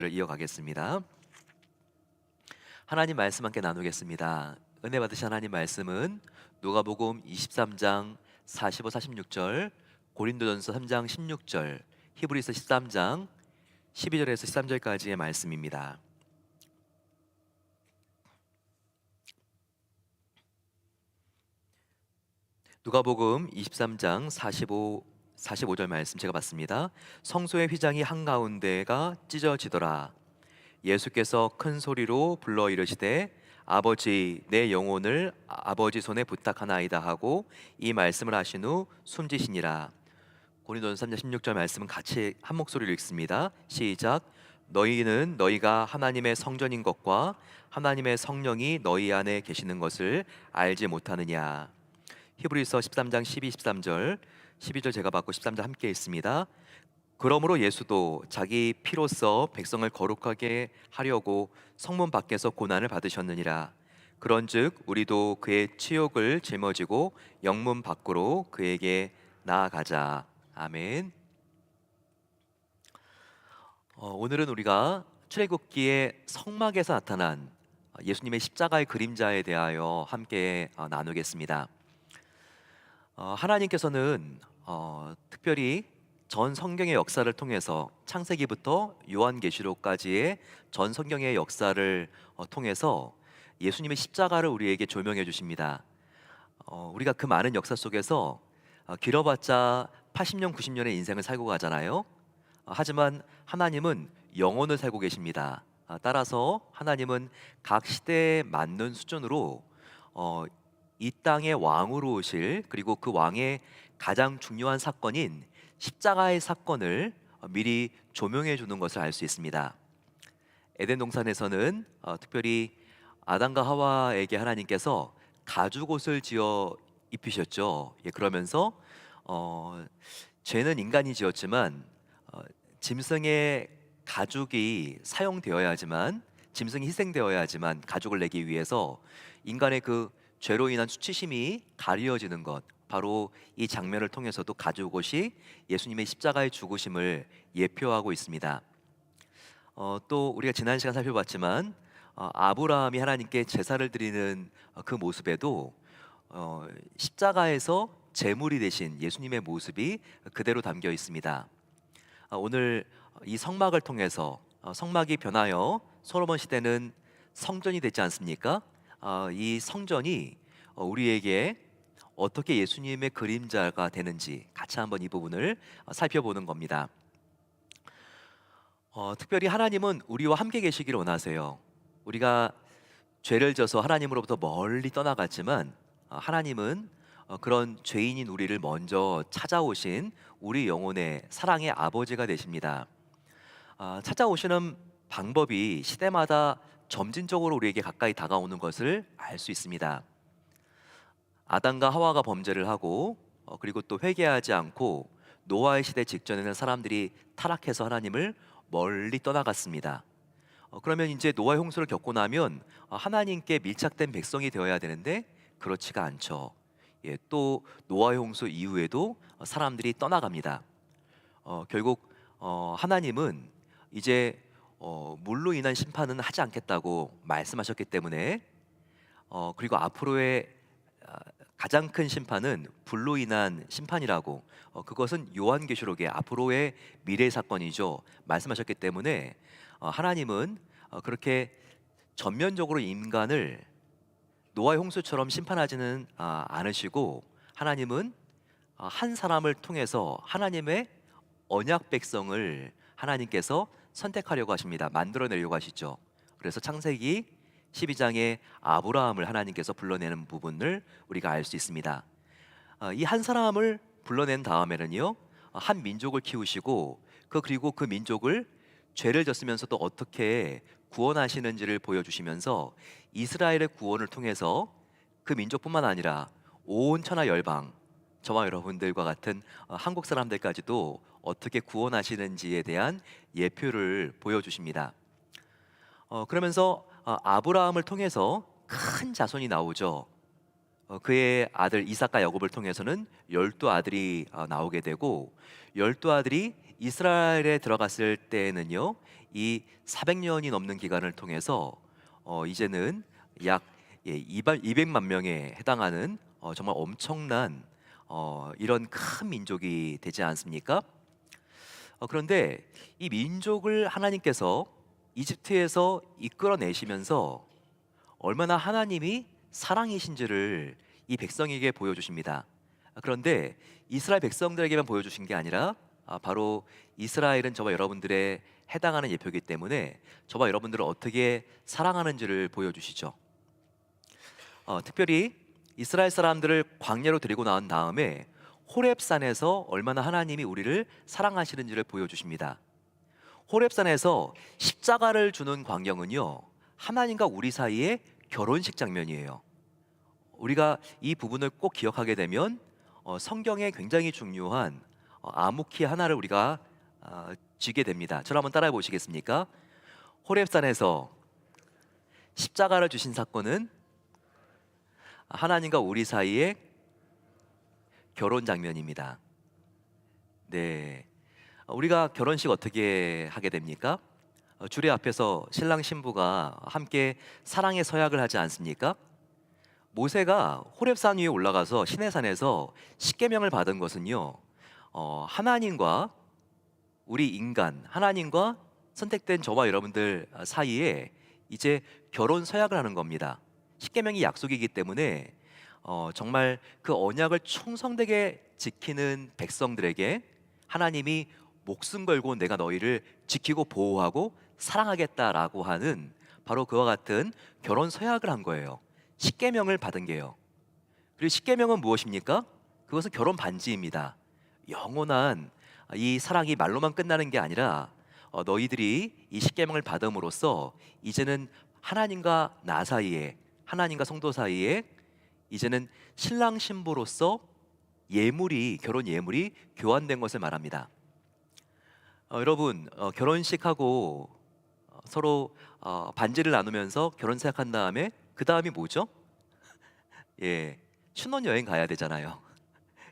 이어가겠습니다. 하나님 말씀 함께 나누겠습니다. 은혜 받으신 하나님 말씀은 누가복음 23장 45, 46절, 고린도전서 3장 16절, 히브리서 13장 12절에서 13절까지의 말씀입니다. 누가복음 23장 45절 말씀 제가 봤습니다. 성소의 휘장이 한가운데가 찢어지더라. 예수께서 큰 소리로 불러 이르시되 아버지 내 영혼을 아버지 손에 부탁하나이다 하고 이 말씀을 하신 후 숨지시니라. 고린도전서 3장 16절 말씀은 같이 한 목소리로 읽습니다. 시작. 너희는 너희가 하나님의 성전인 것과 하나님의 성령이 너희 안에 계시는 것을 알지 못하느냐. 히브리서 13장 12, 13절 12절 제가 받고 13절 함께 있습니다. 그러므로 예수도 자기 피로써 백성을 거룩하게 하려고 성문 밖에서 고난을 받으셨느니라. 그런즉 우리도 그의 치욕을 짊어지고 영문 밖으로 그에게 나아가자. 아멘. 오늘은 우리가 출애굽기의 성막에서 나타난 예수님의 십자가의 그림자에 대하여 함께 나누겠습니다. 하나님께서는 특별히 전 성경의 역사를 통해서 창세기부터 요한계시록까지의 전 성경의 역사를 통해서 예수님의 십자가를 우리에게 조명해 주십니다. 우리가 그 많은 역사 속에서 길어봤자 80년, 90년의 인생을 살고 가잖아요. 하지만 하나님은 영혼을 살고 계십니다. 따라서 하나님은 각 시대에 맞는 수준으로 이 땅의 왕으로 오실, 그리고 그 왕의 가장 중요한 사건인 십자가의 사건을 미리 조명해 주는 것을 알 수 있습니다. 에덴 동산에서는 특별히 아담과 하와에게 하나님께서 가죽옷을 지어 입히셨죠. 그러면서 죄는 인간이 지었지만 짐승의 가죽이 사용되어야지만, 짐승이 희생되어야지만 가죽을 내기 위해서 인간의 그 죄로 인한 수치심이 가려지는 것, 바로 이 장면을 통해서도 가죽옷이 예수님의 십자가의 죽으심을 예표하고 있습니다. 또 우리가 지난 시간 살펴봤지만 아브라함이 하나님께 제사를 드리는 그 모습에도 십자가에서 제물이 되신 예수님의 모습이 그대로 담겨 있습니다. 오늘 이 성막을 통해서 성막이 변하여 솔로몬 시대는 성전이 되지 않습니까? 이 성전이 우리에게 어떻게 예수님의 그림자가 되는지 같이 한번 이 부분을 살펴보는 겁니다. 특별히 하나님은 우리와 함께 계시기를 원하세요. 우리가 죄를 져서 하나님으로부터 멀리 떠나갔지만 하나님은 그런 죄인인 우리를 먼저 찾아오신 우리 영혼의 사랑의 아버지가 되십니다. 찾아오시는 방법이 시대마다 점진적으로 우리에게 가까이 다가오는 것을 알 수 있습니다. 아담과 하와가 범죄를 하고 그리고 또 회개하지 않고 노아의 시대 직전에는 사람들이 타락해서 하나님을 멀리 떠나갔습니다. 그러면 이제 노아의 홍수를 겪고 나면 하나님께 밀착된 백성이 되어야 되는데 그렇지가 않죠. 또 노아의 홍수 이후에도 사람들이 떠나갑니다. 결국 하나님은 이제 물로 인한 심판은 하지 않겠다고 말씀하셨기 때문에 그리고 앞으로의 가장 큰 심판은 불로 인한 심판이라고, 그것은 요한계시록의 앞으로의 미래 사건이죠, 말씀하셨기 때문에 하나님은 그렇게 전면적으로 인간을 노아의 홍수처럼 심판하지는 않으시고, 하나님은 한 사람을 통해서 하나님의 언약 백성을 하나님께서 선택하려고 하십니다. 만들어내려고 하시죠. 그래서 창세기 12장에 아브라함을 하나님께서 불러내는 부분을 우리가 알 수 있습니다. 이 한 사람을 불러낸 다음에는요, 한 민족을 키우시고 그리고 그 민족을 죄를 졌으면서도 어떻게 구원하시는지를 보여주시면서 이스라엘의 구원을 통해서 그 민족뿐만 아니라 온 천하 열방, 저와 여러분들과 같은 한국 사람들까지도 어떻게 구원하시는지에 대한 예표를 보여주십니다. 그러면서 아브라함을 통해서 큰 자손이 나오죠. 그의 아들 이삭과 야곱을 통해서는 12 아들이 나오게 되고, 12 아들이 이스라엘에 들어갔을 때에는요, 이 400년이 넘는 기간을 통해서 이제는 약 200만 명에 해당하는 정말 엄청난 이런 큰 민족이 되지 않습니까? 그런데 이 민족을 하나님께서 이집트에서 이끌어내시면서 얼마나 하나님이 사랑이신지를 이 백성에게 보여주십니다. 그런데 이스라엘 백성들에게만 보여주신 게 아니라 바로 이스라엘은 저와 여러분들의 해당하는 예표이기 때문에 저와 여러분들을 어떻게 사랑하는지를 보여주시죠. 특별히 이스라엘 사람들을 광야로 데리고 나온 다음에 호렙산에서 얼마나 하나님이 우리를 사랑하시는지를 보여주십니다. 호렙산에서 십자가를 주는 광경은요, 하나님과 우리 사이의 결혼식 장면이에요. 우리가 이 부분을 꼭 기억하게 되면 성경에 굉장히 중요한 암묵키 하나를 우리가 쥐게 됩니다. 저를 한번 따라해 보시겠습니까? 호렙산에서 십자가를 주신 사건은 하나님과 우리 사이의 결혼 장면입니다. 네, 우리가 결혼식 어떻게 하게 됩니까? 주례 앞에서 신랑 신부가 함께 사랑의 서약을 하지 않습니까? 모세가 호렙산 위에 올라가서 시내산에서 십계명을 받은 것은요, 하나님과 우리 인간, 하나님과 선택된 저와 여러분들 사이에 이제 결혼 서약을 하는 겁니다. 십계명이 약속이기 때문에 정말 그 언약을 충성되게 지키는 백성들에게 하나님이 목숨 걸고 내가 너희를 지키고 보호하고 사랑하겠다라고 하는 바로 그와 같은 결혼 서약을 한 거예요. 십계명을 받은 게요. 그리고 십계명은 무엇입니까? 그것은 결혼 반지입니다. 영원한 이 사랑이 말로만 끝나는 게 아니라 너희들이 이 십계명을 받음으로써 이제는 하나님과 나 사이에, 하나님과 성도 사이에 이제는 신랑 신부로서 결혼 예물이 교환된 것을 말합니다. 여러분, 결혼식하고 서로 반지를 나누면서 결혼 생각한 다음에 그 다음이 뭐죠? 예, 신혼여행 가야 되잖아요.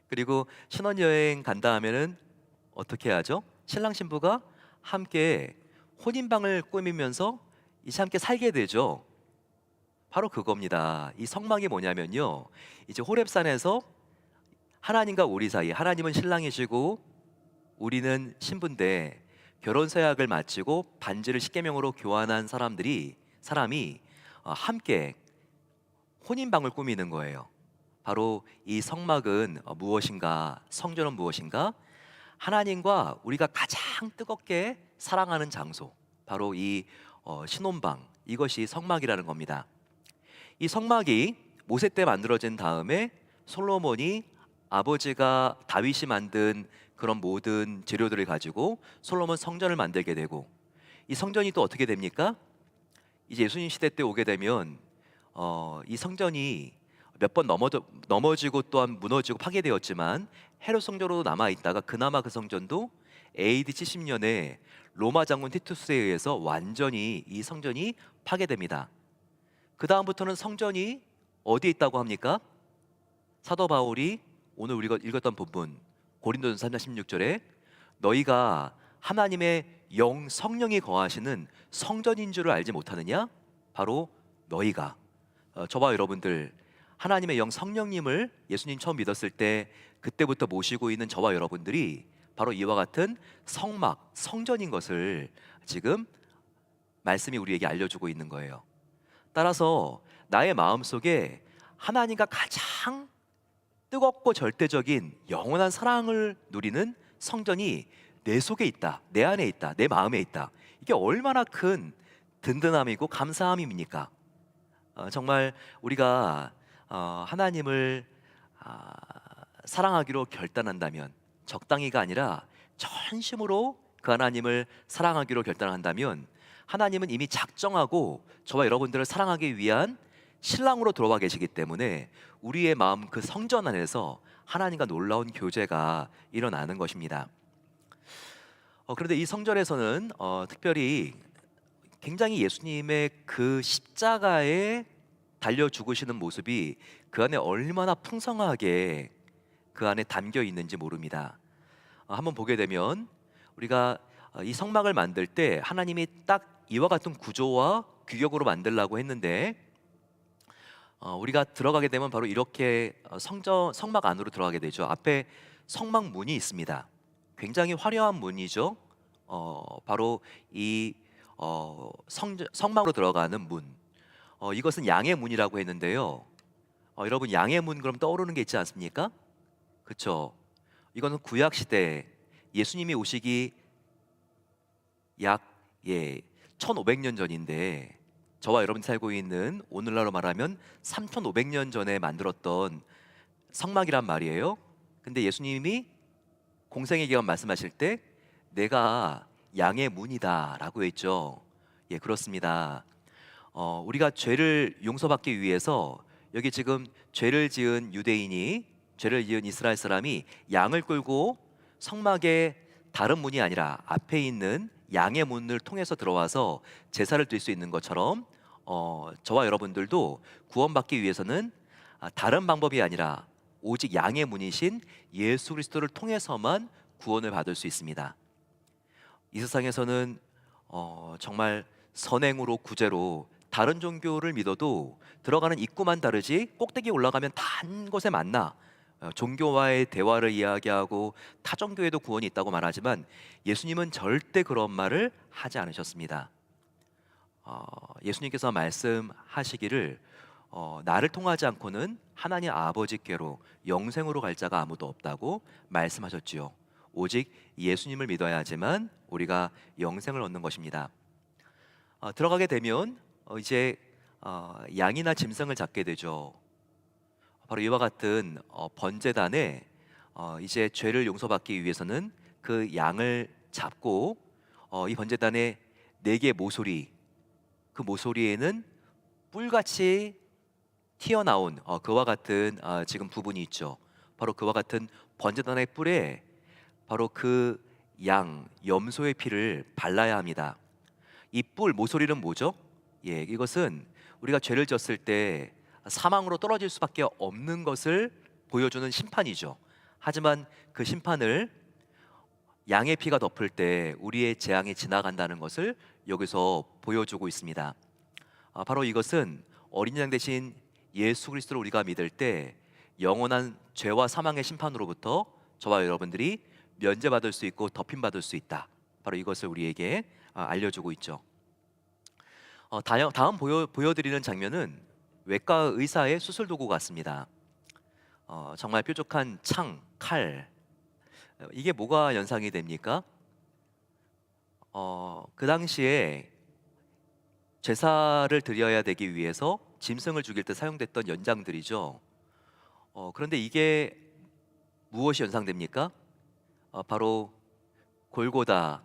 그리고 신혼여행 간 다음에는 어떻게 하죠? 신랑 신부가 함께 혼인방을 꾸미면서 이제 함께 살게 되죠. 바로 그겁니다. 이 성막이 뭐냐면요, 이제 호렙산에서 하나님과 우리 사이, 하나님은 신랑이시고 우리는 신부인데 결혼 서약을 마치고 반지를 십계명으로 교환한 사람이 함께 혼인방을 꾸미는 거예요. 바로 이 성막은 무엇인가? 성전은 무엇인가? 하나님과 우리가 가장 뜨겁게 사랑하는 장소, 바로 이 신혼방, 이것이 성막이라는 겁니다. 이 성막이 모세 때 만들어진 다음에 솔로몬이 아버지가 다윗이 만든 그런 모든 재료들을 가지고 솔로몬 성전을 만들게 되고, 이 성전이 또 어떻게 됩니까? 이제 예수님 시대 때 오게 되면 이 성전이 몇 번 넘어지고 또한 무너지고 파괴되었지만 헤롯 성전으로 남아 있다가 그나마 그 성전도 AD 70년에 로마 장군 티투스에 의해서 완전히 이 성전이 파괴됩니다. 그 다음부터는 성전이 어디에 있다고 합니까? 사도 바울이 오늘 우리가 읽었던 부분 고린도전서 3장 16절에 너희가 하나님의 성령이 거하시는 성전인 줄을 알지 못하느냐? 바로 너희가, 저와 여러분들, 하나님의 성령님을 예수님 처음 믿었을 때 그때부터 모시고 있는 저와 여러분들이 바로 이와 같은 성막, 성전인 것을 지금 말씀이 우리에게 알려주고 있는 거예요. 따라서 나의 마음속에 하나님과 가장 뜨겁고 절대적인 영원한 사랑을 누리는 성전이 내 속에 있다, 내 안에 있다, 내 마음에 있다. 이게 얼마나 큰 든든함이고 감사함입니까? 정말 우리가 하나님을 사랑하기로 결단한다면, 적당히가 아니라 전심으로 그 하나님을 사랑하기로 결단한다면, 하나님은 이미 작정하고 저와 여러분들을 사랑하기 위한 신랑으로 들어와 계시기 때문에 우리의 마음 그 성전 안에서 하나님과 놀라운 교제가 일어나는 것입니다. 그런데 이 성전에서는 특별히 굉장히 예수님의 그 십자가에 달려 죽으시는 모습이 그 안에 얼마나 풍성하게 그 안에 담겨 있는지 모릅니다. 한번 보게 되면 우리가 이 성막을 만들 때 하나님이 딱 이와 같은 구조와 규격으로 만들라고 했는데 우리가 들어가게 되면 바로 이렇게 성막 안으로 들어가게 되죠. 앞에 성막 문이 있습니다. 굉장히 화려한 문이죠. 바로 이 성막으로 들어가는 문. 이것은 양의 문이라고 했는데요. 여러분 양의 문 그럼 떠오르는 게 있지 않습니까? 그렇죠. 이거는 구약 시대 예수님이 오시기 약 1500년 전인데 저와 여러분이 살고 있는 오늘날로 말하면 3500년 전에 만들었던 성막이란 말이에요. 근데 예수님이 공생의 기간 말씀하실 때 내가 양의 문이다라고 했죠. 예, 그렇습니다. 우리가 죄를 용서받기 위해서 여기 지금 죄를 지은 유대인이 죄를 지은 이스라엘 사람이 양을 끌고 성막의 다른 문이 아니라 앞에 있는 양의 문을 통해서 들어와서 제사를 드릴 수 있는 것처럼 저와 여러분들도 구원받기 위해서는 다른 방법이 아니라 오직 양의 문이신 예수 그리스도를 통해서만 구원을 받을 수 있습니다. 이 세상에서는 정말 선행으로 구제로 다른 종교를 믿어도 들어가는 입구만 다르지 꼭대기에 올라가면 단 곳에 만나 종교와의 대화를 이야기하고 타 종교에도 구원이 있다고 말하지만 예수님은 절대 그런 말을 하지 않으셨습니다. 예수님께서 말씀하시기를 나를 통하지 않고는 하나님 아버지께로 영생으로 갈 자가 아무도 없다고 말씀하셨지요. 오직 예수님을 믿어야지만 우리가 영생을 얻는 것입니다. 들어가게 되면 이제 양이나 짐승을 잡게 되죠. 바로 이와 같은 번제단에 이제 죄를 용서받기 위해서는 그 양을 잡고 이 번제단에 4개의 모서리, 그 모서리에는 뿔같이 튀어나온 그와 같은 지금 부분이 있죠. 바로 그와 같은 번제단의 뿔에 바로 그 양 염소의 피를 발라야 합니다. 이 뿔 모서리는 뭐죠? 예, 이것은 우리가 죄를 졌을 때 사망으로 떨어질 수밖에 없는 것을 보여주는 심판이죠. 하지만 그 심판을 양의 피가 덮을 때 우리의 재앙이 지나간다는 것을 여기서 보여주고 있습니다. 바로 이것은 어린 양 대신 예수 그리스도를 우리가 믿을 때 영원한 죄와 사망의 심판으로부터 저와 여러분들이 면제받을 수 있고 덮임받을 수 있다. 바로 이것을 우리에게 알려주고 있죠. 다음 보여드리는 장면은 외과 의사의 수술 도구 같습니다. 정말 뾰족한 창, 칼. 이게 뭐가 연상이 됩니까? 그 당시에 제사를 드려야 되기 위해서 짐승을 죽일 때 사용됐던 연장들이죠. 그런데 이게 무엇이 연상됩니까? 바로 골고다,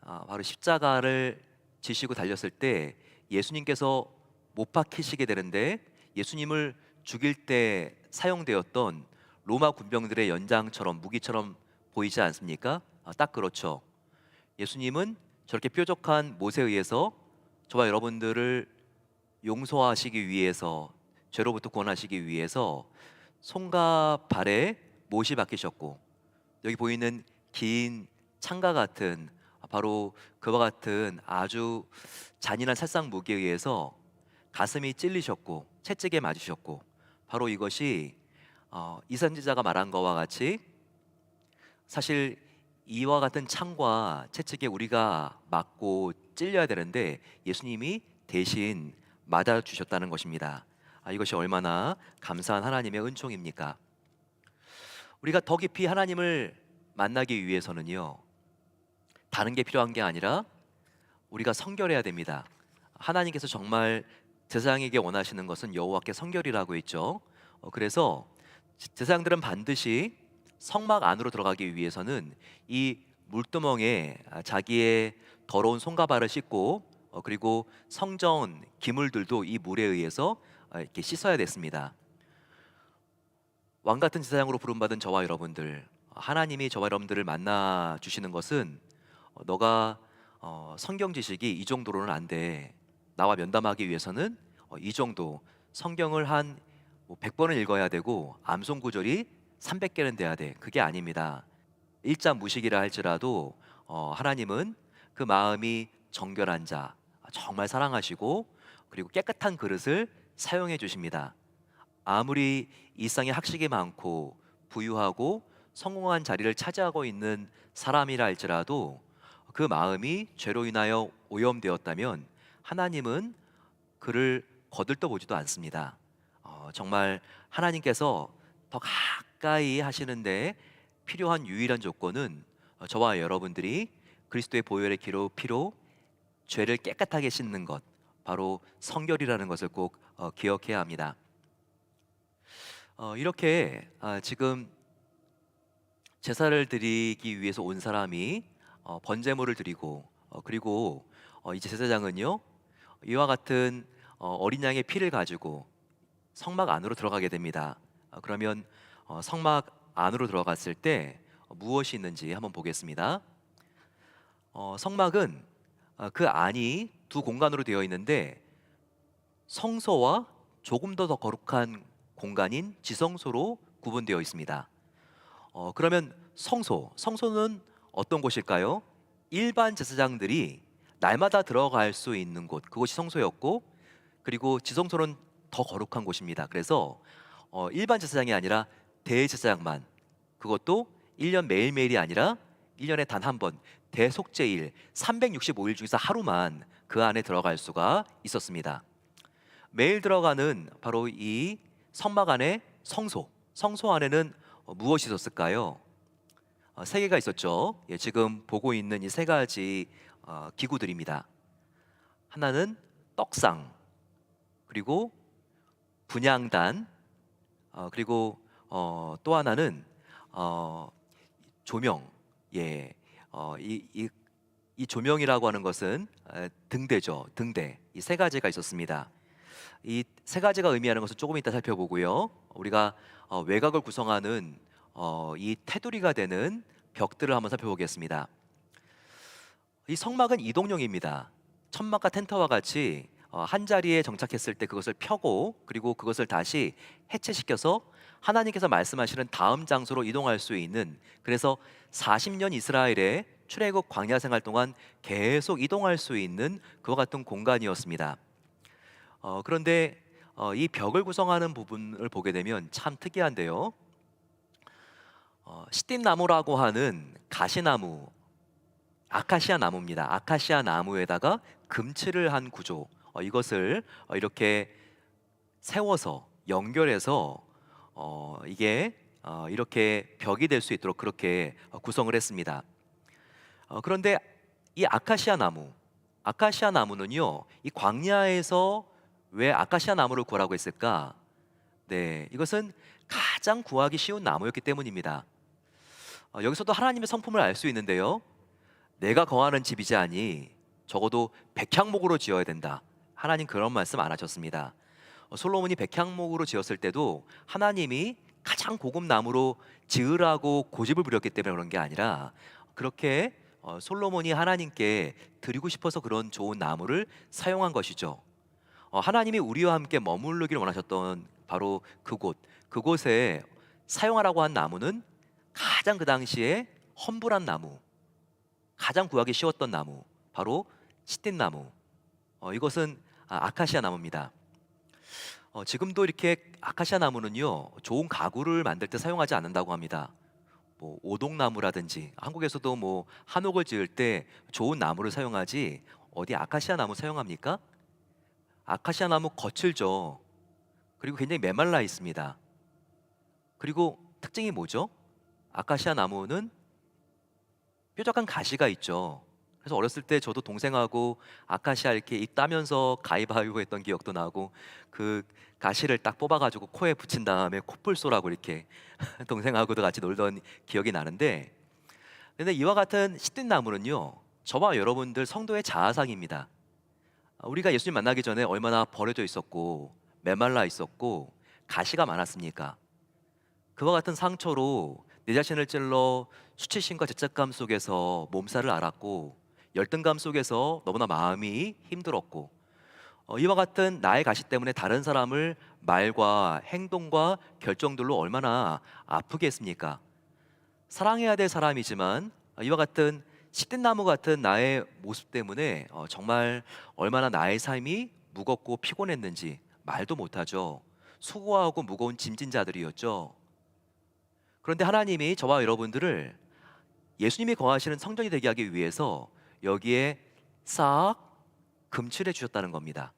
바로 십자가를 지시고 달렸을 때 예수님께서 못 박히시게 되는데 예수님을 죽일 때 사용되었던 로마 군병들의 연장처럼 무기처럼 보이지 않습니까? 딱 그렇죠. 예수님은 저렇게 뾰족한 못에 의해서 저와 여러분들을 용서하시기 위해서, 죄로부터 구원하시기 위해서 손과 발에 못이 박히셨고, 여기 보이는 긴 창과 같은 바로 그와 같은 아주 잔인한 살상 무기에 의해서 가슴이 찔리셨고 채찍에 맞으셨고, 바로 이것이 이 선지자가 말한 것과 같이 사실 이와 같은 창과 채찍에 우리가 맞고 찔려야 되는데 예수님이 대신 맞아 주셨다는 것입니다. 이것이 얼마나 감사한 하나님의 은총입니까? 우리가 더 깊이 하나님을 만나기 위해서는요, 다른 게 필요한 게 아니라 우리가 성결해야 됩니다. 하나님께서 정말 제사장에게 원하시는 것은 여호와께 성결이라고 했죠. 그래서 제사장들은 반드시 성막 안으로 들어가기 위해서는 이 물두멍에 자기의 더러운 손과 발을 씻고 그리고 성전 기물들도 이 물에 의해서 이렇게 씻어야 됐습니다. 왕 같은 제사장으로 부름받은 저와 여러분들, 하나님이 저와 여러분들을 만나 주시는 것은 너가 성경 지식이 이 정도로는 안 돼. 나와 면담하기 위해서는 이 정도 성경을 한 100번을 읽어야 되고 암송 구절이 300개는 돼야 돼. 그게 아닙니다. 일자 무식이라 할지라도 하나님은 그 마음이 정결한 자, 정말 사랑하시고 그리고 깨끗한 그릇을 사용해 주십니다. 아무리 일상에 학식이 많고 부유하고 성공한 자리를 차지하고 있는 사람이라 할지라도 그 마음이 죄로 인하여 오염되었다면 하나님은 그를 거들떠 보지도 않습니다. 정말 하나님께서 더 가까이 하시는데 필요한 유일한 조건은 저와 여러분들이 그리스도의 보혈의 피로 죄를 깨끗하게 씻는 것, 바로 성결이라는 것을 꼭 기억해야 합니다. 이렇게 지금 제사를 드리기 위해서 온 사람이 번제물을 드리고 그리고 이제 제사장은요 이와 같은 어린 양의 피를 가지고 성막 안으로 들어가게 됩니다. 그러면 성막 안으로 들어갔을 때 무엇이 있는지 한번 보겠습니다. 성막은 그 안이 두 공간으로 되어 있는데 성소와 조금 더 거룩한 공간인 지성소로 구분되어 있습니다. 그러면 성소는 어떤 곳일까요? 일반 제사장들이 날마다 들어갈 수 있는 곳, 그곳이 성소였고, 그리고 지성소는 더 거룩한 곳입니다. 그래서 일반 제사장이 아니라 대제사장만, 그것도 1년 매일매일이 아니라 1년에 단 한 번, 대속죄일 365일 중에서 하루만 그 안에 들어갈 수가 있었습니다. 매일 들어가는 바로 이 성막 안에 성소 안에는 무엇이 있었을까요? 세 개가 있었죠. 예, 지금 보고 있는 이 세 가지 기구들입니다. 하나는 떡상, 그리고 분향단, 그리고 또 하나는 조명. 예, 이 조명이라고 하는 것은 등대죠. 등대. 이 세 가지가 있었습니다. 이 세 가지가 의미하는 것은 조금 이따 살펴보고요. 우리가 외곽을 구성하는 이 테두리가 되는 벽들을 한번 살펴보겠습니다. 이 성막은 이동용입니다. 천막과 텐트와 같이 한 자리에 정착했을 때 그것을 펴고 그리고 그것을 다시 해체시켜서 하나님께서 말씀하시는 다음 장소로 이동할 수 있는, 그래서 40년 이스라엘의 출애굽 광야 생활 동안 계속 이동할 수 있는 그와 같은 공간이었습니다. 그런데 이 벽을 구성하는 부분을 보게 되면 참 특이한데요. 시띠나무라고 하는 가시나무, 아카시아 나무입니다. 아카시아 나무에다가 금칠을 한 구조, 이것을 이렇게 세워서 연결해서 이게 이렇게 벽이 될 수 있도록 그렇게 구성을 했습니다. 그런데 이 아카시아 나무는요, 이 광야에서 왜 아카시아 나무를 구하라고 했을까? 네, 이것은 가장 구하기 쉬운 나무였기 때문입니다. 여기서도 하나님의 성품을 알 수 있는데요. 내가 거하는 집이지 아니 적어도 백향목으로 지어야 된다. 하나님 그런 말씀 안 하셨습니다. 솔로몬이 백향목으로 지었을 때도 하나님이 가장 고급 나무로 지으라고 고집을 부렸기 때문에 그런 게 아니라 그렇게 솔로몬이 하나님께 드리고 싶어서 그런 좋은 나무를 사용한 것이죠. 하나님이 우리와 함께 머무르기를 원하셨던 바로 그곳에 사용하라고 한 나무는 가장 그 당시에 험불한 나무, 가장 구하기 쉬웠던 나무, 바로 시띠나무. 이것은 아카시아 나무입니다. 지금도 이렇게 아카시아 나무는요, 좋은 가구를 만들 때 사용하지 않는다고 합니다. 뭐 오동나무라든지, 한국에서도 뭐 한옥을 지을 때 좋은 나무를 사용하지 어디 아카시아 나무 사용합니까? 아카시아 나무 거칠죠. 그리고 굉장히 메말라 있습니다. 그리고 특징이 뭐죠? 아카시아 나무는 뾰족한 가시가 있죠. 그래서 어렸을 때 저도 동생하고 아카시아 이렇게 잎 따면서 가위바위보 했던 기억도 나고, 그 가시를 딱 뽑아가지고 코에 붙인 다음에 코뿔 쏘라고 이렇게 동생하고도 같이 놀던 기억이 나는데, 근데 이와 같은 시띠나무는요, 저와 여러분들 성도의 자아상입니다. 우리가 예수님 만나기 전에 얼마나 버려져 있었고 메말라 있었고 가시가 많았습니까? 그와 같은 상처로 내 자신을 찔러 수치심과 죄책감 속에서 몸살을 앓았고 열등감 속에서 너무나 마음이 힘들었고, 이와 같은 나의 가시 때문에 다른 사람을 말과 행동과 결정들로 얼마나 아프게 했습니까? 사랑해야 될 사람이지만 이와 같은 시든 나무 같은 나의 모습 때문에 정말 얼마나 나의 삶이 무겁고 피곤했는지 말도 못하죠. 수고하고 무거운 짐진 자들이었죠. 그런데 하나님이 저와 여러분들을 예수님이 거하시는 성전이 되게 하기 위해서 여기에 싹 금칠해 주셨다는 겁니다.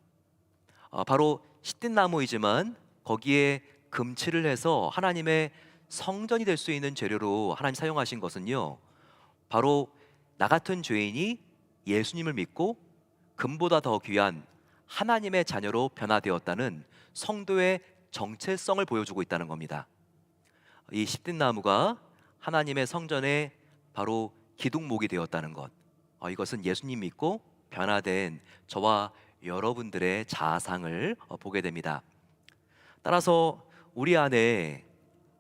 바로 시든 나무이지만 거기에 금칠을 해서 하나님의 성전이 될 수 있는 재료로 하나님 사용하신 것은요, 바로 나 같은 죄인이 예수님을 믿고 금보다 더 귀한 하나님의 자녀로 변화되었다는 성도의 정체성을 보여주고 있다는 겁니다. 이 십든 나무가 하나님의 성전에 바로 기둥목이 되었다는 것, 이것은 예수님 믿고 변화된 저와 여러분들의 자아상을 보게 됩니다. 따라서 우리 안에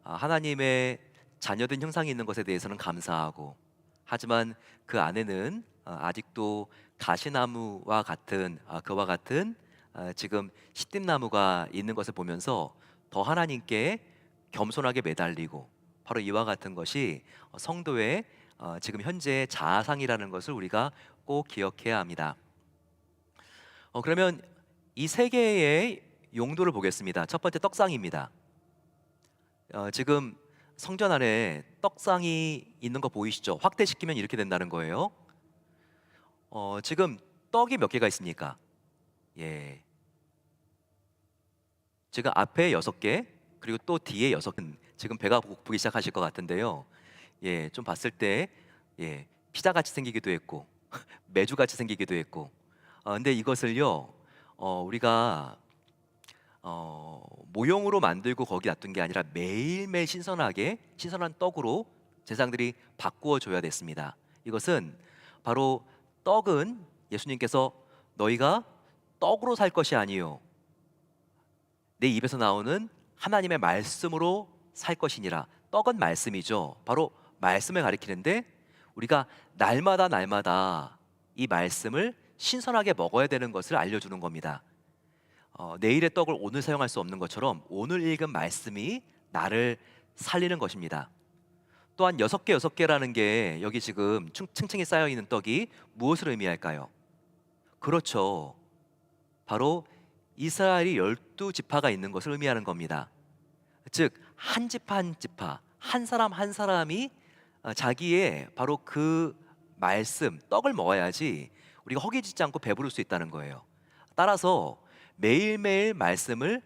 하나님의 자녀된 형상이 있는 것에 대해서는 감사하고, 하지만 그 안에는 아직도 가시나무와 같은 그와 같은 지금 시띠나무가 있는 것을 보면서 더 하나님께 겸손하게 매달리고, 바로 이와 같은 것이 성도의 지금 현재 자아상이라는 것을 우리가 꼭 기억해야 합니다. 그러면 이 세 개의 용도를 보겠습니다. 첫 번째 떡상입니다. 지금 성전 안에 떡상이 있는 거 보이시죠? 확대시키면 이렇게 된다는 거예요. 지금 떡이 몇 개가 있습니까? 예. 지금 앞에 6개, 그리고 또 뒤에 6개. 지금 배가 고프기 시작하실 것 같은데요. 예, 좀 봤을 때 피자 같이 생기기도 했고 메주 같이 생기기도 했고. 근데 이것을요, 우리가 모형으로 만들고 거기 놔둔 게 아니라 매일매일 신선하게 신선한 떡으로 제사장들이 바꾸어 줘야 됐습니다. 이것은 바로 떡은 예수님께서 너희가 떡으로 살 것이 아니요 내 입에서 나오는 하나님의 말씀으로 살 것이니라. 떡은 말씀이죠. 바로 말씀을 가리키는데 우리가 날마다 이 말씀을 신선하게 먹어야 되는 것을 알려주는 겁니다. 내일의 떡을 오늘 사용할 수 없는 것처럼 오늘 읽은 말씀이 나를 살리는 것입니다. 또한 6개라는 게 여기 지금 층층이 쌓여 있는 떡이 무엇을 의미할까요? 그렇죠. 바로 이스라엘이 12지파가 있는 것을 의미하는 겁니다. 즉 한 지파 한 지파, 한 사람 한 사람이 자기의 바로 그 말씀, 떡을 먹어야지 우리가 허기지지 않고 배부를 수 있다는 거예요. 따라서 매일매일 말씀을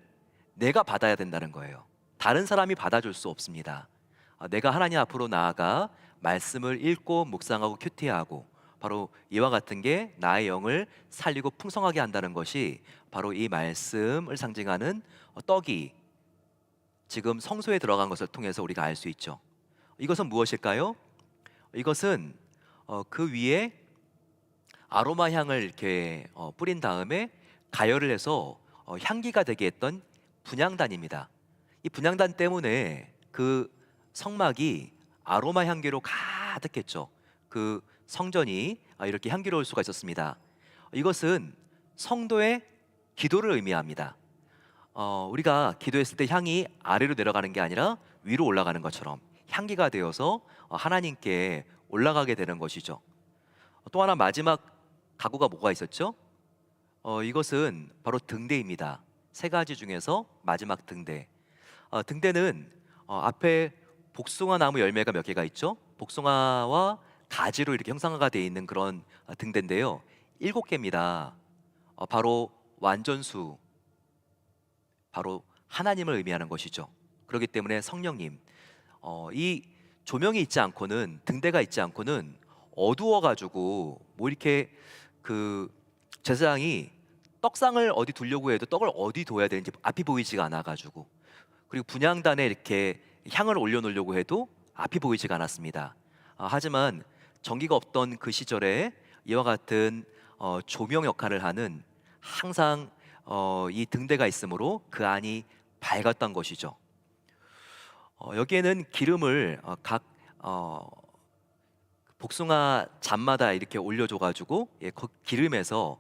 내가 받아야 된다는 거예요. 다른 사람이 받아줄 수 없습니다. 내가 하나님 앞으로 나아가 말씀을 읽고 묵상하고 큐티하고, 바로 이와 같은 게 나의 영을 살리고 풍성하게 한다는 것이 바로 이 말씀을 상징하는 떡이 지금 성소에 들어간 것을 통해서 우리가 알 수 있죠. 이것은 무엇일까요? 이것은 그 위에 아로마 향을 이렇게 뿌린 다음에 가열을 해서 향기가 되게 했던 분향단입니다. 이 분향단 때문에 그 성막이 아로마 향기로 가득했죠. 그 성전이 이렇게 향기로울 수가 있었습니다. 이것은 성도의 기도를 의미합니다. 우리가 기도했을 때 향이 아래로 내려가는 게 아니라 위로 올라가는 것처럼 향기가 되어서 하나님께 올라가게 되는 것이죠. 또 하나 마지막 가구가 뭐가 있었죠? 이것은 바로 등대입니다. 3가지 중에서 마지막 등대. 등대는 앞에 복숭아 나무 열매가 몇 개가 있죠? 복숭아와 가지로 이렇게 형상화가 되어 있는 그런 등대인데요. 7개입니다. 바로 완전수, 바로 하나님을 의미하는 것이죠. 그렇기 때문에 성령님, 이 조명이 있지 않고는, 등대가 있지 않고는 어두워가지고 뭐 이렇게 그 제사장이 떡상을 어디 두려고 해도 떡을 어디 둬야 되는지 앞이 보이지가 않아가지고, 그리고 분향단에 이렇게 향을 올려놓으려고 해도 앞이 보이지가 않았습니다. 하지만 전기가 없던 그 시절에 이와 같은 조명 역할을 하는 항상 이 등대가 있으므로 그 안이 밝았던 것이죠. 여기에는 기름을 각 복숭아 잔마다 이렇게 올려줘가지고 그 기름에서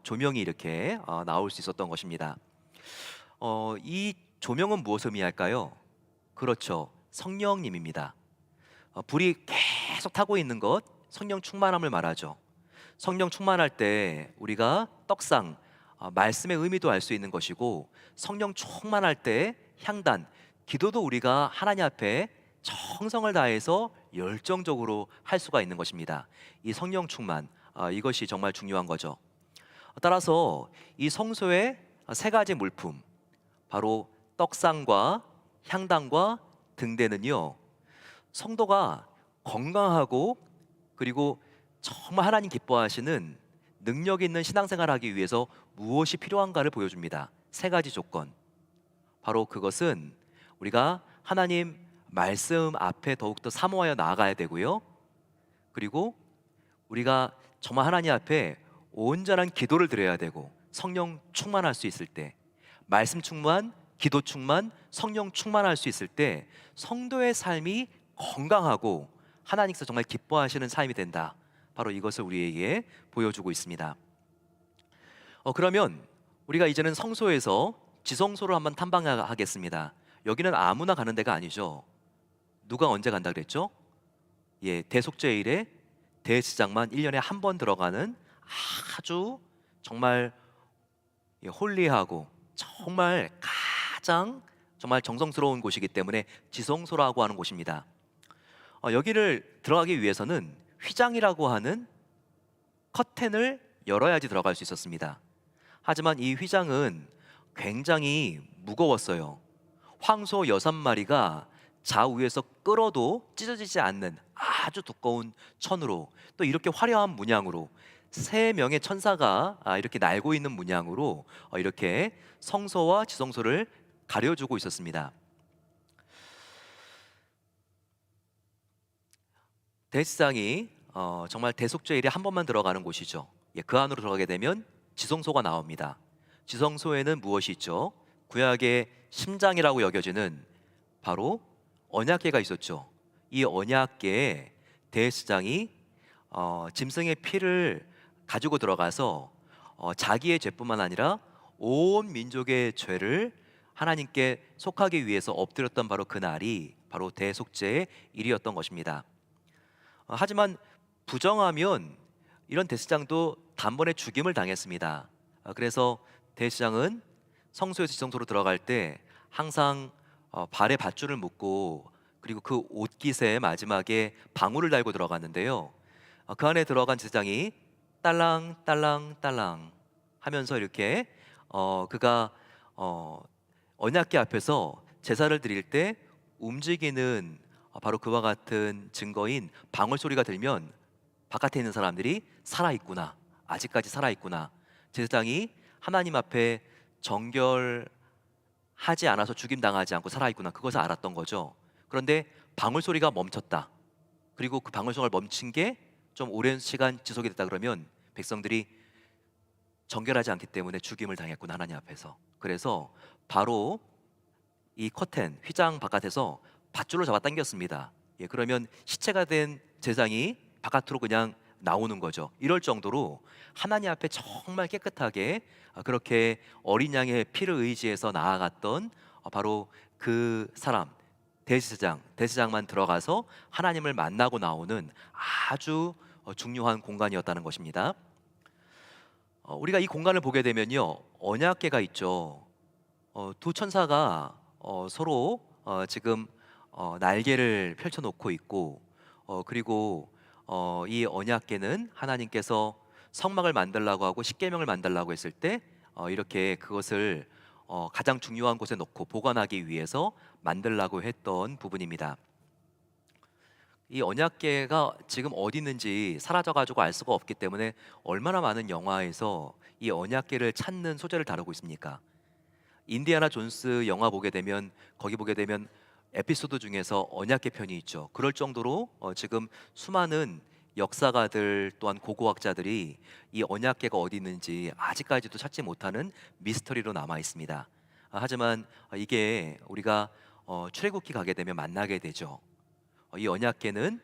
조명이 이렇게 나올 수 있었던 것입니다. 이 조명은 무엇을 의미할까요? 그렇죠, 성령님입니다. 불이 계속 타고 있는 것, 성령 충만함을 말하죠. 성령 충만할 때 우리가 떡상, 말씀의 의미도 알 수 있는 것이고, 성령 충만할 때 향단, 기도도 우리가 하나님 앞에 정성을 다해서 열정적으로 할 수가 있는 것입니다. 이 성령 충만, 이것이 정말 중요한 거죠. 따라서 이 성소의 세 가지 물품, 바로 떡상과 향단과 등대는요, 성도가 건강하고 그리고 정말 하나님 기뻐하시는 능력 있는 신앙생활을 하기 위해서 무엇이 필요한가를 보여줍니다. 세 가지 조건. 바로 그것은 우리가 하나님 말씀 앞에 더욱더 사모하여 나아가야 되고요. 그리고 우리가 정말 하나님 앞에 온전한 기도를 드려야 되고, 성령 충만할 수 있을 때, 말씀 충만, 기도 충만, 성령 충만할 수 있을 때 성도의 삶이 건강하고 하나님께서 정말 기뻐하시는 삶이 된다. 바로 이것을 우리에게 보여주고 있습니다. 그러면 우리가 이제는 성소에서 지성소를 한번 탐방하겠습니다. 여기는 아무나 가는 데가 아니죠. 누가 언제 간다 그랬죠? 예, 대속죄일에 대제사장만 1년에 한 번 들어가는 아주 정말 홀리하고 정말 가장 정말 정성스러운 곳이기 때문에 지성소라고 하는 곳입니다. 여기를 들어가기 위해서는 휘장이라고 하는 커튼을 열어야지 들어갈 수 있었습니다. 하지만 이 휘장은 굉장히 무거웠어요. 황소 6마리가 좌우에서 끌어도 찢어지지 않는 아주 두꺼운 천으로, 또 이렇게 화려한 문양으로 3명의 천사가 이렇게 날고 있는 문양으로 이렇게 성소와 지성소를 가려주고 있었습니다. 대제사장이 정말 대속죄일에 한 번만 들어가는 곳이죠. 그 안으로 들어가게 되면 지성소가 나옵니다. 지성소에는 무엇이 있죠? 구약의 심장이라고 여겨지는 바로 언약궤가 있었죠. 이 언약궤에 대제사장이 짐승의 피를 가지고 들어가서 자기의 죄뿐만 아니라 온 민족의 죄를 하나님께 속하기 위해서 엎드렸던 바로 그 날이 바로 대속죄의 일이었던 것입니다. 하지만 부정하면 이런 대제사장도 단번에 죽임을 당했습니다. 그래서 대제사장은 성소에서 지성소로 들어갈 때 항상 발에 밧줄을 묶고, 그리고 그 옷깃에 마지막에 방울을 달고 들어갔는데요. 그 안에 들어간 제사장이 딸랑 딸랑 딸랑 하면서 이렇게 그가 언약궤 앞에서 제사를 드릴 때 움직이는 바로 그와 같은 증거인 방울 소리가 들면 바깥에 있는 사람들이 살아있구나, 아직까지 살아있구나, 제사장이 하나님 앞에 정결하지 않아서 죽임당하지 않고 살아있구나, 그것을 알았던 거죠. 그런데 방울 소리가 멈췄다, 그리고 그 방울 소리가 멈춘 게 좀 오랜 시간 지속이 됐다 그러면 백성들이 정결하지 않기 때문에 죽임을 당했구나, 하나님 앞에서. 그래서 바로 이 커튼, 휘장 바깥에서 밧줄로 잡아 당겼습니다. 그러면 시체가 된 제사장이 바깥으로 그냥 나오는 거죠. 이럴 정도로 하나님 앞에 정말 깨끗하게 그렇게 어린 양의 피를 의지해서 나아갔던 바로 그 사람, 대제사장만 들어가서 하나님을 만나고 나오는 아주 중요한 공간이었다는 것입니다. 우리가 이 공간을 보게 되면요, 언약궤가 있죠. 두 천사가 서로 지금 날개를 펼쳐놓고 있고, 그리고 이 언약궤는 하나님께서 성막을 만들라고 하고 십계명을 만들라고 했을 때 이렇게 그것을 가장 중요한 곳에 놓고 보관하기 위해서 만들라고 했던 부분입니다. 이 언약궤가 지금 어디 있는지 사라져가지고 알 수가 없기 때문에 얼마나 많은 영화에서 이 언약궤를 찾는 소재를 다루고 있습니까? 인디아나 존스 영화 보게 되면, 거기 보게 되면 에피소드 중에서 언약궤 편이 있죠. 그럴 정도로 지금 수많은 역사가들 또한 고고학자들이 이 언약궤가 어디 있는지 아직까지도 찾지 못하는 미스터리로 남아 있습니다. 하지만 이게 우리가 출애굽기 가게 되면 만나게 되죠. 이 언약궤는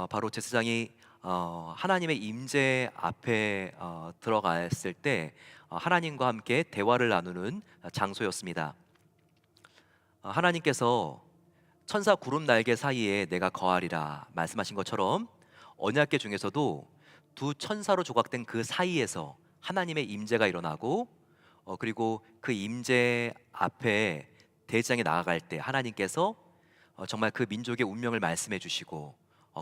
바로 제사장이 하나님의 임재 앞에 들어갔을 때 하나님과 함께 대화를 나누는 장소였습니다. 하나님께서 천사 구름 날개 사이에 내가 거하리라 말씀하신 것처럼 언약궤 중에서도 두 천사로 조각된 그 사이에서 하나님의 임재가 일어나고 그리고 그 임재 앞에 대지장에 나아갈 때 하나님께서 정말 그 민족의 운명을 말씀해 주시고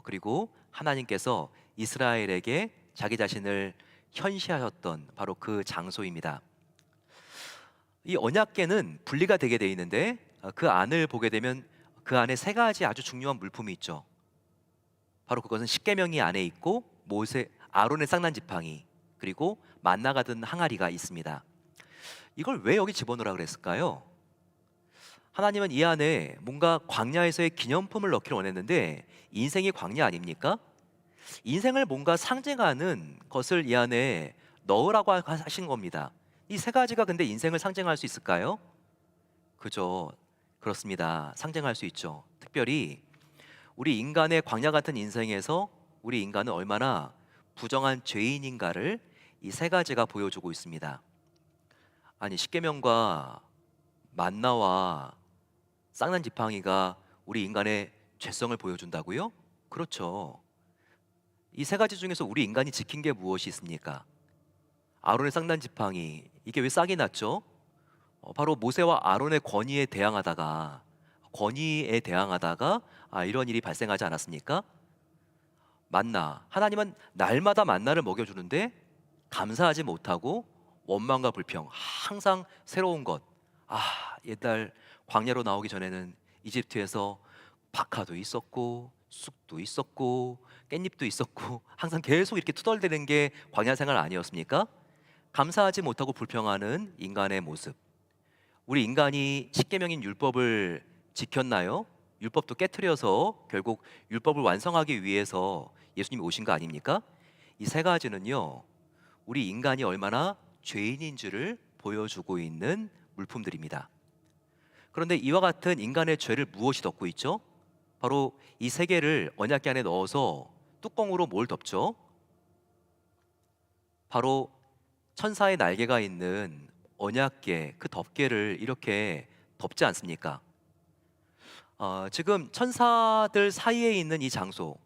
그리고 하나님께서 이스라엘에게 자기 자신을 현시하셨던 바로 그 장소입니다. 이 언약궤는 분리가 되게 돼 있는데 그 안을 보게 되면 그 안에 세 가지 아주 중요한 물품이 있죠. 바로 그것은 십계명이 안에 있고 아론의 쌍난 지팡이 그리고 만나가 든 항아리가 있습니다. 이걸 왜 여기 집어넣으라 그랬을까요? 하나님은 이 안에 뭔가 광야에서의 기념품을 넣기를 원했는데 인생이 광야 아닙니까? 인생을 뭔가 상징하는 것을 이 안에 넣으라고 하신 겁니다. 이 세 가지가 근데 인생을 상징할 수 있을까요? 그죠. 그렇습니다. 상징할 수 있죠. 특별히 우리 인간의 광야 같은 인생에서 우리 인간은 얼마나 부정한 죄인인가를 이 세 가지가 보여주고 있습니다. 아니 십계명과 만나와 쌍난 지팡이가 우리 인간의 죄성을 보여준다고요? 그렇죠. 이 세 가지 중에서 우리 인간이 지킨 게 무엇이 있습니까? 아론의 쌍난 지팡이, 이게 왜 싹이 났죠? 바로 모세와 아론의 권위에 대항하다가 이런 일이 발생하지 않았습니까? 만나, 하나님은 날마다 만나를 먹여주는데 감사하지 못하고 원망과 불평, 항상 새로운 것. 옛날 광야로 나오기 전에는 이집트에서 박하도 있었고 쑥도 있었고 깻잎도 있었고 항상 계속 이렇게 투덜대는 게 광야 생활 아니었습니까? 감사하지 못하고 불평하는 인간의 모습. 우리 인간이 십계명인 율법을 지켰나요? 율법도 깨트려서 결국 율법을 완성하기 위해서 예수님이 오신 거 아닙니까? 이 세 가지는요, 우리 인간이 얼마나 죄인인 줄을 보여주고 있는 물품들입니다. 그런데 이와 같은 인간의 죄를 무엇이 덮고 있죠? 바로 이 세 개를 언약궤 안에 넣어서 뚜껑으로 뭘 덮죠? 바로 천사의 날개가 있는 언약궤, 그 덮개를 이렇게 덮지 않습니까? 지금 천사들 사이에 있는 이 장소,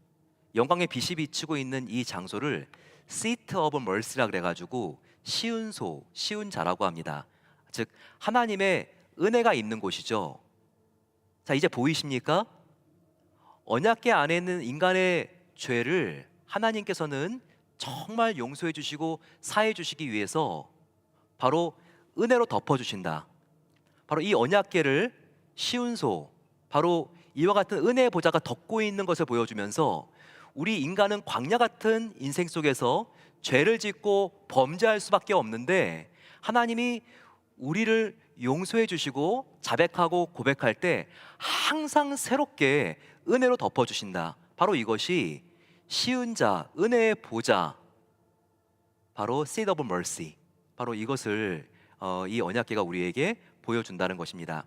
영광의 빛이 비치고 있는 이 장소를 Seat of Mercy라 그래가지고 시운 자라고 합니다. 즉 하나님의 은혜가 있는 곳이죠. 자, 이제 보이십니까? 언약궤 안에 있는 인간의 죄를 하나님께서는 정말 용서해 주시고 사해 주시기 위해서 바로 은혜로 덮어 주신다. 바로 이 언약궤를 시운소, 바로 이와 같은 은혜의 보좌가 덮고 있는 것을 보여주면서 우리 인간은 광야 같은 인생 속에서 죄를 짓고 범죄할 수밖에 없는데 하나님이 우리를 용서해 주시고 자백하고 고백할 때 항상 새롭게 은혜로 덮어 주신다. 바로 이것이 시은 자, 은혜의 보좌, 바로 Seat of Mercy, 바로 이것을 이 언약궤가 우리에게 보여준다는 것입니다.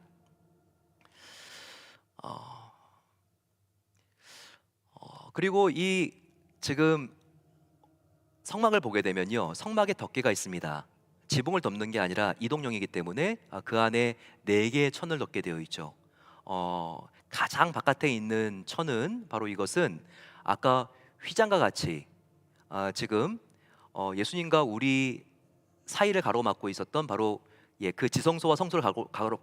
그리고 이 지금 성막을 보게 되면요, 성막에 덮개가 있습니다. 지붕을 덮는 게 아니라 이동용이기 때문에 그 안에 4개의 천을 넣게 되어 있죠. 가장 바깥에 있는 천은 바로 이것은 아까 휘장과 같이 지금 예수님과 우리 사이를 가로막고 있었던 바로 그 지성소와 성소를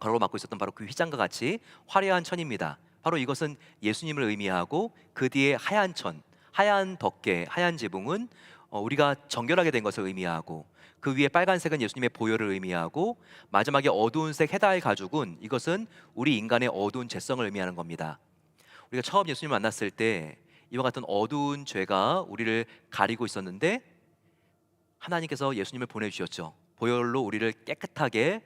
가로막고 있었던 바로 그 휘장과 같이 화려한 천입니다. 바로 이것은 예수님을 의미하고 그 뒤에 하얀 천, 하얀 덮개, 하얀 지붕은 우리가 정결하게 된 것을 의미하고 그 위에 빨간색은 예수님의 보혈을 의미하고 마지막에 어두운 색 헤다의 가죽은 이것은 우리 인간의 어두운 죄성을 의미하는 겁니다. 우리가 처음 예수님을 만났을 때 이와 같은 어두운 죄가 우리를 가리고 있었는데 하나님께서 예수님을 보내주셨죠. 보혈로 우리를 깨끗하게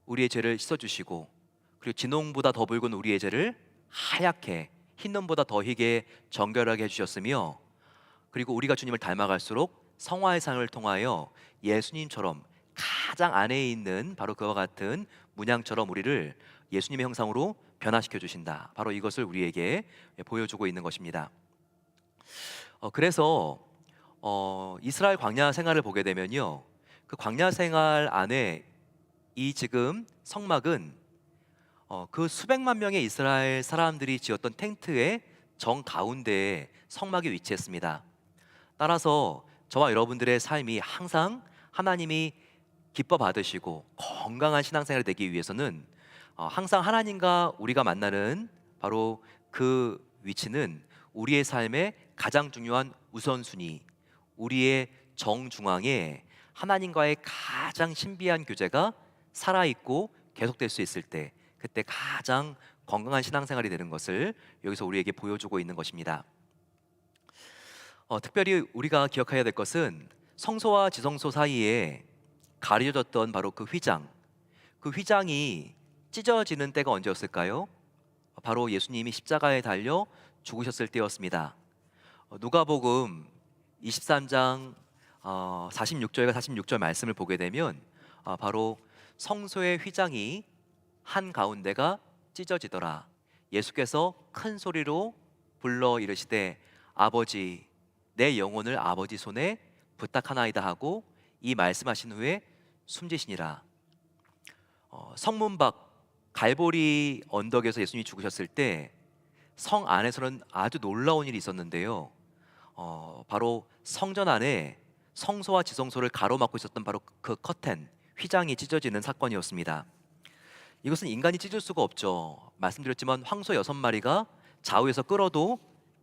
우리의 죄를 씻어주시고 그리고 진홍보다 더 붉은 우리의 죄를 하얗게 흰눈보다 더 희게 정결하게 해주셨으며 그리고 우리가 주님을 닮아갈수록 성화의 상을 통하여 예수님처럼 가장 안에 있는 바로 그와 같은 문양처럼 우리를 예수님의 형상으로 변화시켜 주신다. 바로 이것을 우리에게 보여주고 있는 것입니다. 그래서 이스라엘 광야 생활을 보게 되면요, 그 광야 생활 안에 이 지금 성막은 그 수백만 명의 이스라엘 사람들이 지었던 텐트의 정 가운데에 성막이 위치했습니다. 따라서 저와 여러분들의 삶이 항상 하나님이 기뻐 받으시고 건강한 신앙생활이 되기 위해서는 항상 하나님과 우리가 만나는 바로 그 위치는 우리의 삶의 가장 중요한 우선순위, 우리의 정중앙에 하나님과의 가장 신비한 교제가 살아있고 계속될 수 있을 때, 그때 가장 건강한 신앙생활이 되는 것을 여기서 우리에게 보여주고 있는 것입니다. 특별히 우리가 기억해야 될 것은 성소와 지성소 사이에 가려졌던 바로 그 휘장, 그 휘장이 찢어지는 때가 언제였을까요? 바로 예수님이 십자가에 달려 죽으셨을 때였습니다. 누가복음 23장 46절과 46절 말씀을 보게 되면 바로 성소의 휘장이 한 가운데가 찢어지더라. 예수께서 큰 소리로 불러 이르시되 아버지 내 영혼을 아버지 손에 부탁하나이다 하고 이 말씀하신 후에 숨지시니라. 성문 밖 갈보리 언덕에서 예수님이 죽으셨을 때 성 안에서는 아주 놀라운 일이 있었는데요. 바로 성전 안에 성소와 지성소를 가로막고 있었던 바로 그 커튼, 휘장이 찢어지는 사건이었습니다. 이것은 인간이 찢을 수가 없죠. 말씀드렸지만 황소 6마리가 좌우에서 끌어도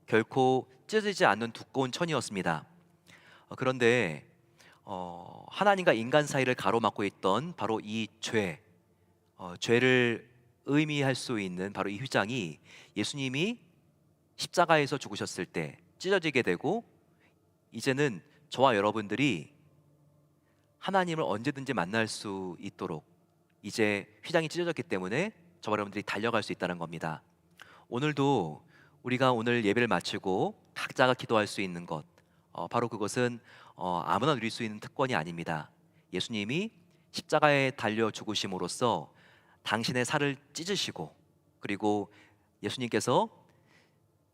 결코 찢어지지 않는 두꺼운 천이었습니다. 그런데 하나님과 인간 사이를 가로막고 있던 바로 이 죄를 의미할 수 있는 바로 이 휘장이 예수님이 십자가에서 죽으셨을 때 찢어지게 되고, 이제는 저와 여러분들이 하나님을 언제든지 만날 수 있도록 이제 휘장이 찢어졌기 때문에 저와 여러분들이 달려갈 수 있다는 겁니다. 오늘도 우리가 오늘 예배를 마치고 각자가 기도할 수 있는 것, 바로 그것은 아무나 누릴 수 있는 특권이 아닙니다. 예수님이 십자가에 달려 죽으심으로써 당신의 살을 찢으시고, 그리고 예수님께서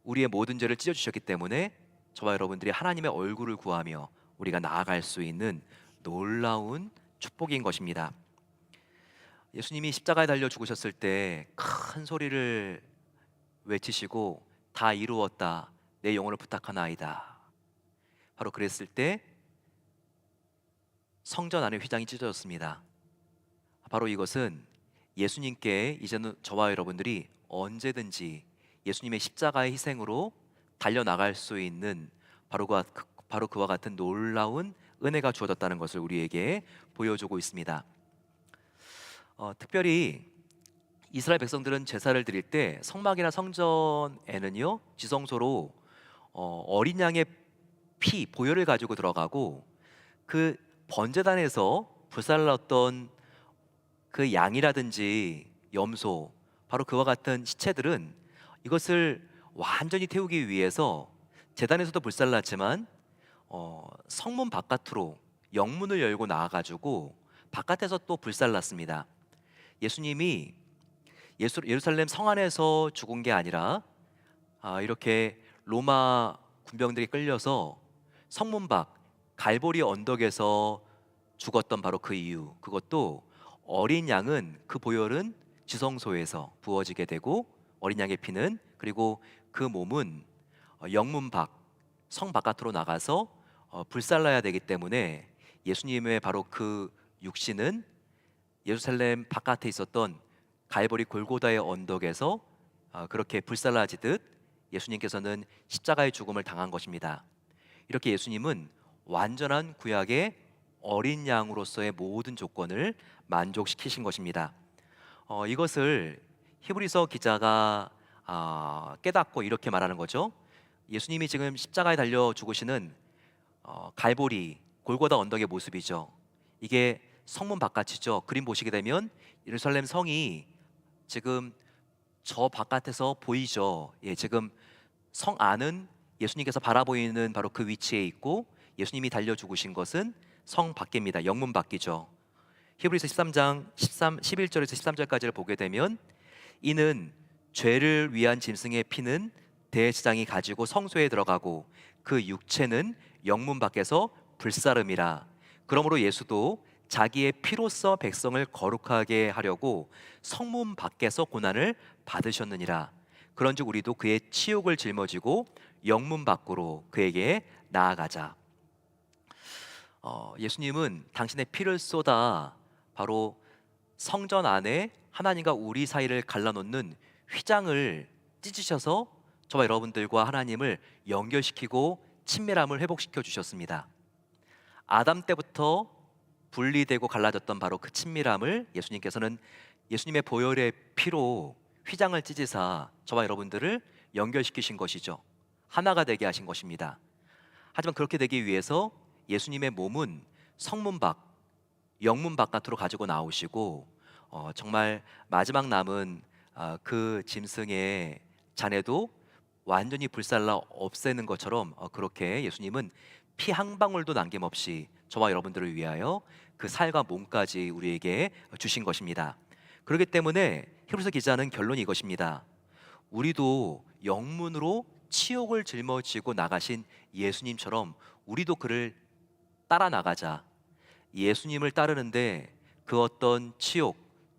우리의 모든 죄를 찢어주셨기 때문에 저와 여러분들이 하나님의 얼굴을 구하며 우리가 나아갈 수 있는 놀라운 축복인 것입니다. 예수님이 십자가에 달려 죽으셨을 때 큰 소리를 외치시고 다 이루었다 내 영혼을 부탁하나이다, 바로 그랬을 때 성전 안의 휘장이 찢어졌습니다. 바로 이것은 예수님께 이제는 저와 여러분들이 언제든지 예수님의 십자가의 희생으로 달려나갈 수 있는 바로 그와 같은 놀라운 은혜가 주어졌다는 것을 우리에게 보여주고 있습니다. 특별히 이스라엘 백성들은 제사를 드릴 때 성막이나 성전에는요, 지성소로 어린 양의 피, 보혈을 가지고 들어가고, 그 번제단에서 불살랐던 그 양이라든지 염소, 바로 그와 같은 시체들은 이것을 완전히 태우기 위해서 제단에서도 불살랐지만 성문 바깥으로 영문을 열고 나와가지고 바깥에서 또 불살랐습니다. 예수님이 예루살렘 성 안에서 죽은 게 아니라 이렇게 로마 군병들이 끌려서 성문 밖 갈보리 언덕에서 죽었던 바로 그 이유, 그것도 어린 양은, 그 보혈은 지성소에서 부어지게 되고, 어린 양의 피는, 그리고 그 몸은 영문 밖 성 바깥으로 나가서 불살라야 되기 때문에 예수님의 바로 그 육신은 예루살렘 바깥에 있었던 갈보리 골고다의 언덕에서 그렇게 불살라지듯 예수님께서는 십자가의 죽음을 당한 것입니다. 이렇게 예수님은 완전한 구약의 어린 양으로서의 모든 조건을 만족시키신 것입니다. 이것을 히브리서 기자가 깨닫고 이렇게 말하는 거죠. 예수님이 지금 십자가에 달려 죽으시는 갈보리 골고다 언덕의 모습이죠. 이게 성문 바깥이죠. 그림 보시게 되면 예루살렘 성이 지금 저 바깥에서 보이죠. 지금 성 안은 예수님께서 바라보이는 바로 그 위치에 있고, 예수님이 달려 죽으신 것은 성 밖입니다. 영문 밖이죠. 히브리서 13장 11절에서 13절까지를 보게 되면 이는 죄를 위한 짐승의 피는 대제사장이 가지고 성소에 들어가고 그 육체는 영문 밖에서 불사름이라. 그러므로 예수도 자기의 피로써 백성을 거룩하게 하려고 성문 밖에서 고난을 받으셨느니라. 그런즉 우리도 그의 치욕을 짊어지고 영문 밖으로 그에게 나아가자. 예수님은 당신의 피를 쏟아 바로 성전 안에 하나님과 우리 사이를 갈라놓는 휘장을 찢으셔서 저와 여러분들과 하나님을 연결시키고 친밀함을 회복시켜 주셨습니다. 아담 때부터 분리되고 갈라졌던 바로 그 친밀함을 예수님께서는 예수님의 보혈의 피로 휘장을 찢으사 저와 여러분들을 연결시키신 것이죠. 하나가 되게 하신 것입니다. 하지만 그렇게 되기 위해서 예수님의 몸은 성문 밖, 영문 바깥으로 가지고 나오시고 정말 마지막 남은 그 짐승의 잔해도 완전히 불살라 없애는 것처럼 그렇게 예수님은 피 한 방울도 남김없이 저와 여러분들을 위하여 그 살과 몸까지 우리에게 주신 것입니다. 그렇기 때문에 히브리서 기자는 결론이 이것입니다. 우리도 영문으로 치욕을 짊어지고 나가신 예수님처럼 우리도 그를 따라 나가자. 예수님을 따르는데 그 어떤 치욕,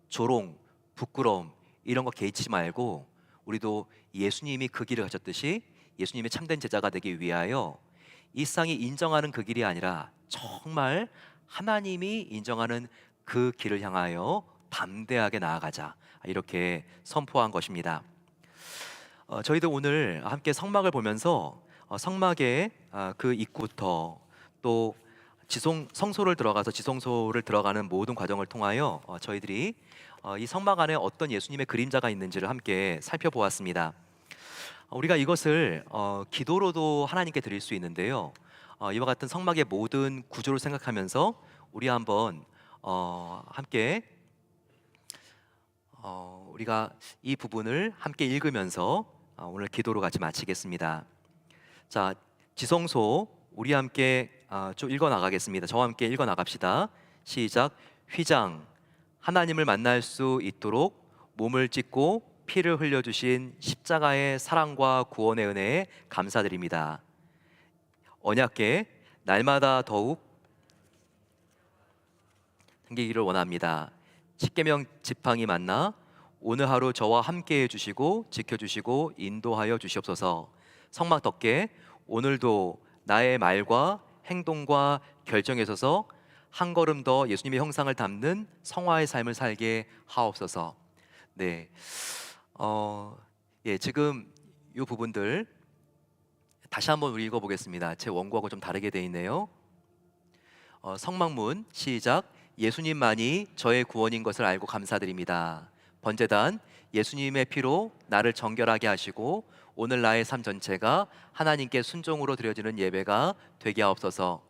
조롱, 부끄러움 이런 거 개의치 말고 우리도 예수님이 그 길을 가셨듯이 예수님의 참된 제자가 되기 위하여 이 세상이 인정하는 그 길이 아니라 정말 하나님이 인정하는 그 길을 향하여 담대하게 나아가자, 이렇게 선포한 것입니다. 저희도 오늘 함께 성막을 보면서 성막의 그 입구부터 또 성소를 들어가서 지성소를 들어가는 모든 과정을 통하여 저희들이 이 성막 안에 어떤 예수님의 그림자가 있는지를 함께 살펴보았습니다. 우리가 이것을 기도로도 하나님께 드릴 수 있는데요. 이와 같은 성막의 모든 구조를 생각하면서 우리 한번 함께 우리가 이 부분을 함께 읽으면서 오늘 기도로 같이 마치겠습니다. 자, 지성소 우리 함께 좀 읽어 나가겠습니다. 저와 함께 읽어 나갑시다. 시작. 휘장, 하나님을 만날 수 있도록 몸을 찢고 피를 흘려주신 십자가의 사랑과 구원의 은혜에 감사드립니다. 언약궤, 날마다 더욱 생기기를 원합니다. 십계명 지팡이 만나 오늘 하루 저와 함께 해주시고 지켜주시고 인도하여 주시옵소서. 성막 덮개, 오늘도 나의 말과 행동과 결정에 있어서 한 걸음 더 예수님의 형상을 담는 성화의 삶을 살게 하옵소서. 네, 지금 이 부분들 다시 한번 우리 읽어보겠습니다. 제 원고하고 좀 다르게 돼 있네요. 성막문 시작. 예수님만이 저의 구원인 것을 알고 감사드립니다. 번제단, 예수님의 피로 나를 정결하게 하시고 오늘 나의 삶 전체가 하나님께 순종으로 드려지는 예배가 되게 하옵소서.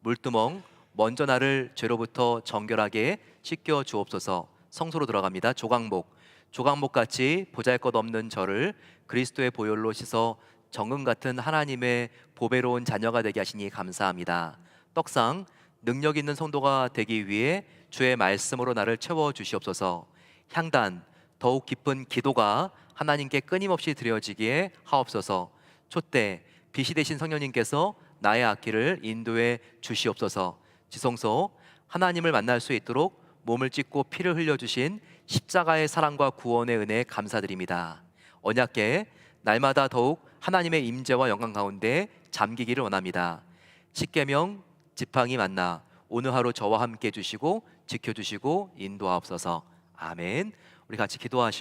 물두멍, 먼저 나를 죄로부터 정결하게 씻겨 주옵소서. 성소로 들어갑니다. 조각목같이 보잘것없는 저를 그리스도의 보혈로 씻어 정금 같은 하나님의 보배로운 자녀가 되게 하시니 감사합니다. 떡상, 능력 있는 성도가 되기 위해 주의 말씀으로 나를 채워 주시옵소서. 향단, 더욱 깊은 기도가 하나님께 끊임없이 드려지기에 하옵소서. 촛대, 빛이 되신 성령님께서 나의 악기를 인도해 주시옵소서. 지성소, 하나님을 만날 수 있도록 몸을 찢고 피를 흘려주신 십자가의 사랑과 구원의 은혜에 감사드립니다. 언약궤, 날마다 더욱 하나님의 임재와 영광 가운데 잠기기를 원합니다. 십계명 지팡이 만나 오늘 하루 저와 함께 해주시고 지켜주시고 인도하옵소서. 아멘. 우리 같이 기도하시고